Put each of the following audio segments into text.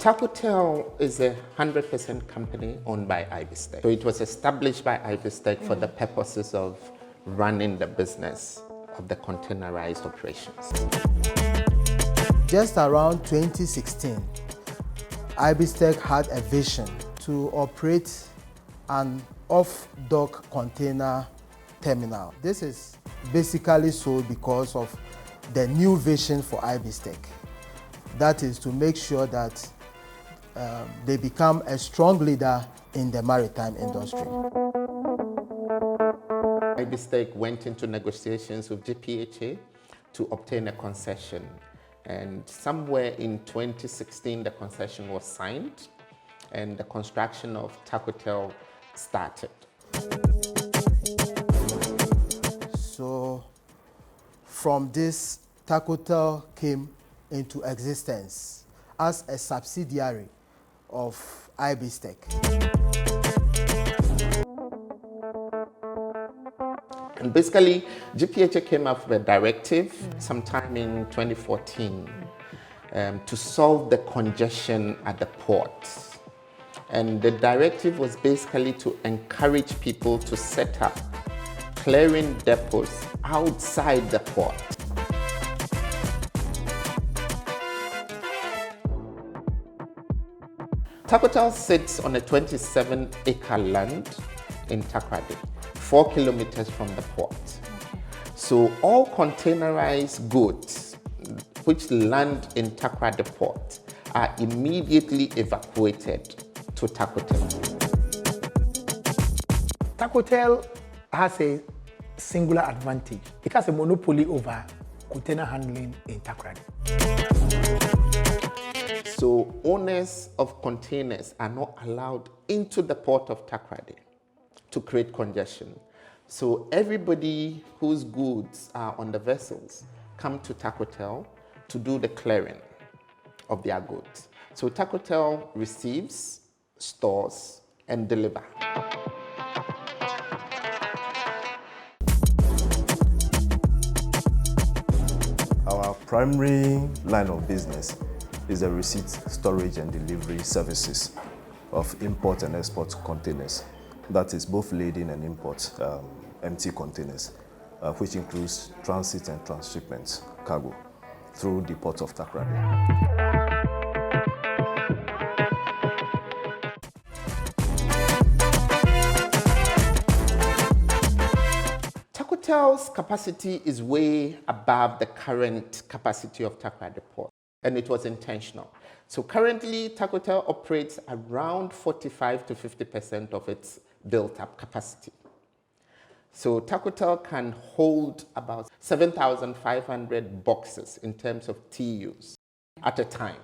TACOTEL is a 100% company owned by IBSTEC. So it was established by IBSTEC for the purposes of running the business of the containerized operations. Just around 2016, IBSTEC had a vision to operate an off-dock container terminal. This is basically so because of the new vision for IBSTEC. That is to make sure that they become a strong leader in the maritime industry. IBSTEC went into negotiations with GPHA to obtain a concession. And somewhere in 2016, the concession was signed and the construction of TACOTEL started. So from this, TACOTEL came into existence as a subsidiary of IBSTEC. And basically, GPHA came up with a directive sometime in 2014 to solve the congestion at the port. And the directive was basically to encourage people to set up clearing depots outside the port. TACOTEL sits on a 27-acre land in Takoradi, 4 kilometers from the port. So all containerized goods which land in Takoradi port are immediately evacuated to TACOTEL. TACOTEL has a singular advantage. It has a monopoly over container handling in Takoradi. So owners of containers are not allowed into the port of Takoradi to create congestion. So everybody whose goods are on the vessels come to TACOTEL to do the clearing of their goods. So TACOTEL receives, stores, and delivers. Our primary line of business is the receipt, storage, and delivery services of import and export containers. That is both laden and import empty containers, which includes transit and transshipment cargo through the port of Takoradi. TACOTEL's capacity is way above the current capacity of Takoradi Port, and it was intentional. So currently, TACOTEL operates around 45 to 50% of its built-up capacity. So TACOTEL can hold about 7,500 boxes in terms of TEUs at a time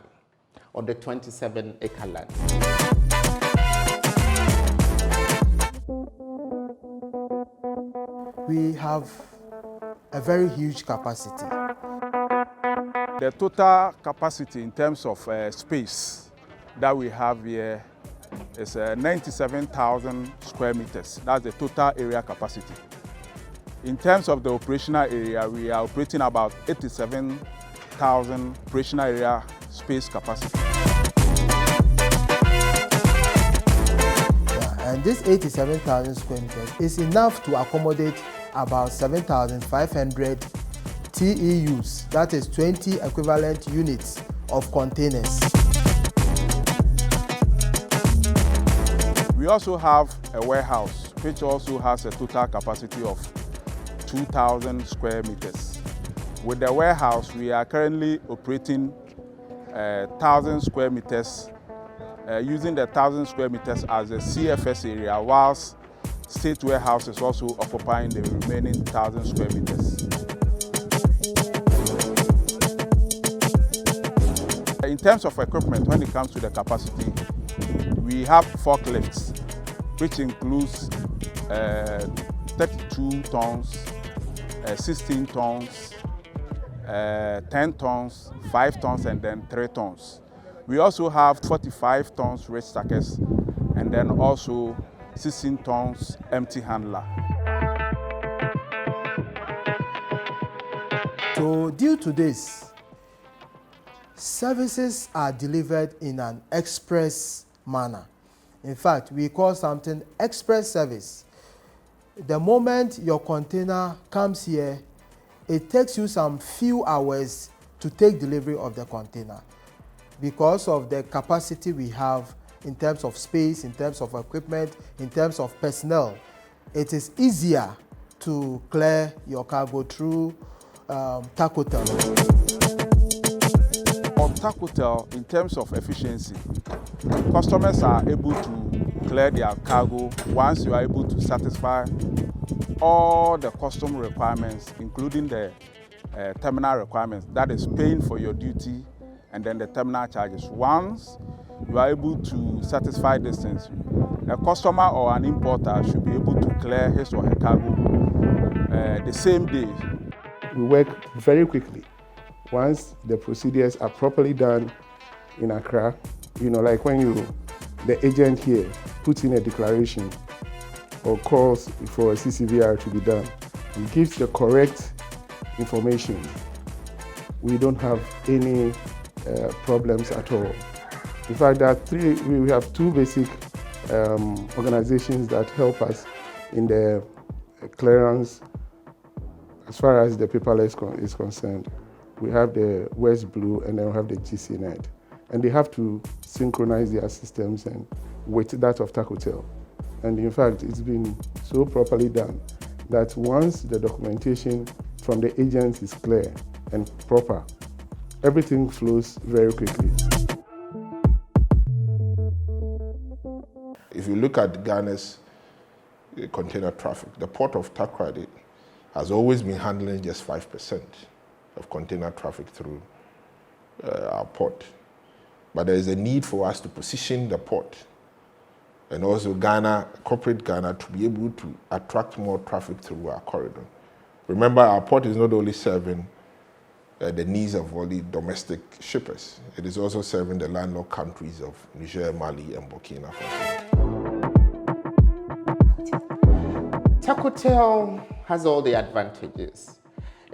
on the 27-acre land. We have a very huge capacity. The total capacity in terms of space that we have here is 97,000 square meters. That's the total area capacity. In terms of the operational area, we are operating about 87,000 operational area space capacity. And this 87,000 square meters is enough to accommodate about 7,500 TEUs, that is 20 equivalent units of containers. We also have a warehouse, which also has a total capacity of 2,000 square meters. With the warehouse, we are currently operating 1,000 square meters, using the 1,000 square meters as a CFS area, whilst State Warehouse is also occupying the remaining 1,000 square meters. In terms of equipment, when it comes to the capacity, we have forklifts, which includes 32 tons, 16 tons, 10 tons, 5 tons, and then 3 tons. We also have 45 tons rich stackers, and then also 16 tons empty handler. So due to this, services are delivered in an express manner. In fact, we call something express service. The moment your container comes here, it takes you some few hours to take delivery of the container. Because of the capacity we have in terms of space, in terms of equipment, in terms of personnel, it is easier to clear your cargo through TACOTEL. On TACOTEL, in terms of efficiency, customers are able to clear their cargo once you are able to satisfy all the custom requirements, including the terminal requirements, that is paying for your duty and then the terminal charges. Once you are able to satisfy these things, a customer or an importer should be able to clear his or her cargo the same day. We work very quickly. Once the procedures are properly done in Accra, like when the agent here puts in a declaration or calls for a CCVR to be done and gives the correct information, we don't have any problems at all. In fact, we have two basic organizations that help us in the clearance as far as the paperless is concerned. We have the West Blue and then we have the GCNet. And they have to synchronize their systems and with that of TACOTEL. And in fact, it's been so properly done that once the documentation from the agents is clear and proper, everything flows very quickly. If you look at Ghana's container traffic, the port of Takoradi has always been handling just 5% of container traffic through our port. But there is a need for us to position the port and also corporate Ghana, to be able to attract more traffic through our corridor. Remember, our port is not only serving the needs of all the domestic shippers, it is also serving the landlocked countries of Niger, Mali, and Burkina Faso. TACOTEL has all the advantages.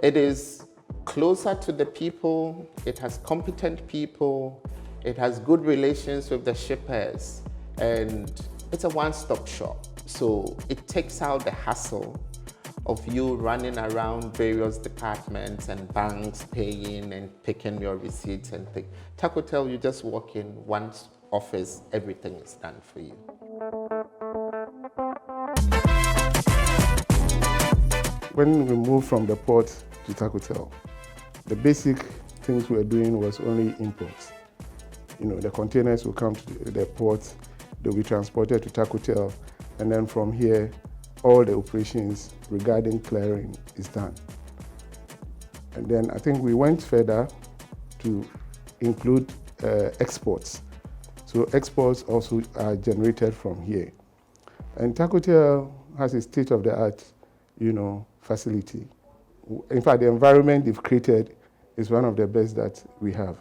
It is closer to the people, it has competent people, it has good relations with the shippers, and it's a one-stop shop. So it takes out the hassle of you running around various departments and banks, paying and picking your receipts and things. TACOTEL, you just walk in one office, everything is done for you. When we moved from the port to TACOTEL, the basic things we were doing was only imports. The containers will come to the port, they'll be transported to TACOTEL, and then from here, all the operations regarding clearing is done. And then I think we went further to include exports. So exports also are generated from here. And TACOTEL has a state-of-the-art, facility. In fact, the environment they've created is one of the best that we have.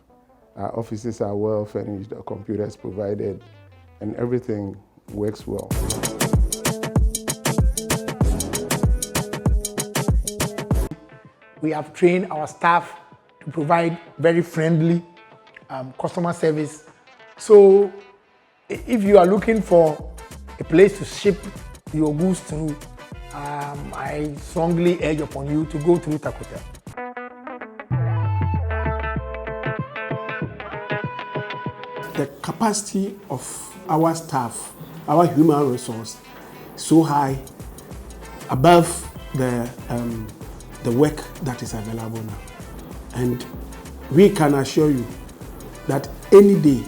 Our offices are well furnished, the computers provided, and everything works well. We have trained our staff to provide very friendly customer service. So if you are looking for a place to ship your goods through, I strongly urge upon you to go through TACOTEL. The capacity of our staff, our human resource, so high, above the work that is available now. And we can assure you that any day,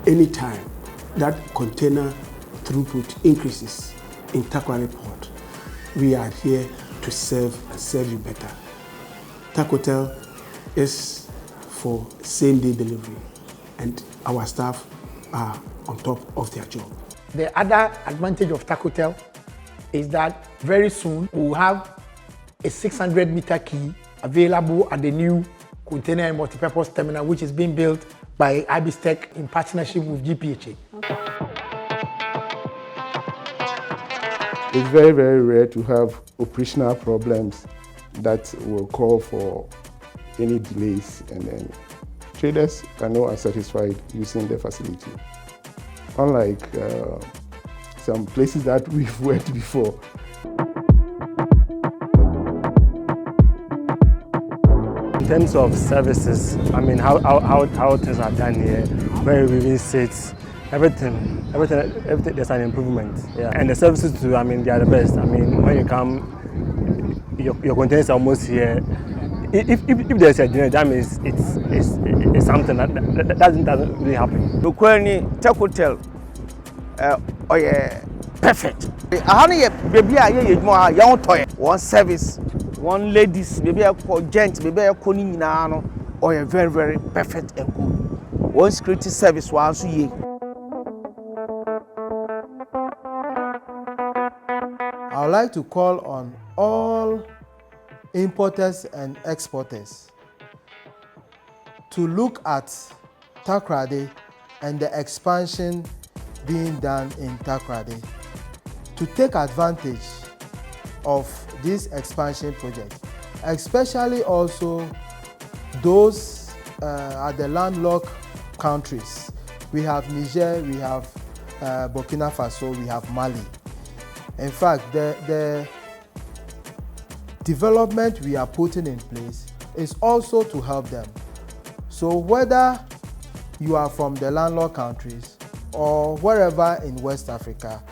any time, that container throughput increases in Takoradi Port, we are here to serve and serve you better. TACOTEL is for same-day delivery, and our staff are on top of their job. The other advantage of TACOTEL is that very soon we will have a 600-meter key available at the new container and multipurpose terminal, which is being built by Ibis-Tech in partnership with GPHA. It's very, very rare to have operational problems that will call for any delays, and then Traders are not satisfied using the facility. Unlike some places that we've worked before. In terms of services, I mean, how things are done here, where we even sit, everything, there's an improvement. Yeah. And the services too, I mean, they are the best. I mean, when you come, your containers are almost here. If there's a dinner, that means it's something that doesn't really happen. TACOTEL, oh yeah, perfect. I have baby, one service, one ladies, maybe a gent, maybe a koninano, or a very, very perfect and good. One security service once a year. I would like to call on all importers and exporters to look at Takoradi and the expansion being done in Takoradi, to take advantage of this expansion project, especially also those at the landlocked countries. We have Niger, we have Burkina Faso, we have Mali. In fact, the development we are putting in place is also to help them. So whether you are from the landlocked countries or wherever in West Africa,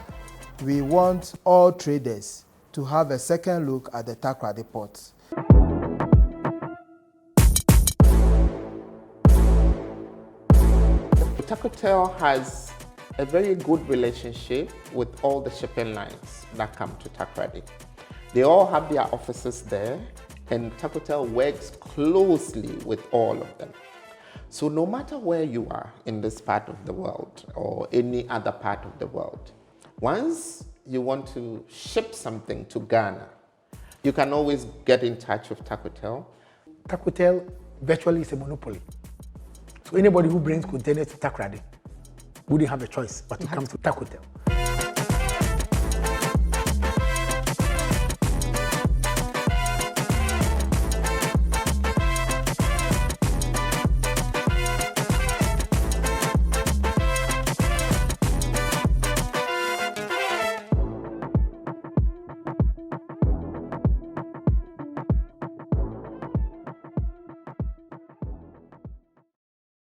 we want all traders to have a second look at the Takoradi port. TACOTEL has a very good relationship with all the shipping lines that come to Takoradi. They all have their offices there, and TACOTEL works closely with all of them. So no matter where you are in this part of the world or any other part of the world, once you want to ship something to Ghana, you can always get in touch with TACOTEL. TACOTEL virtually is a monopoly. So anybody who brings containers to Takoradi wouldn't have a choice but to come to TACOTEL.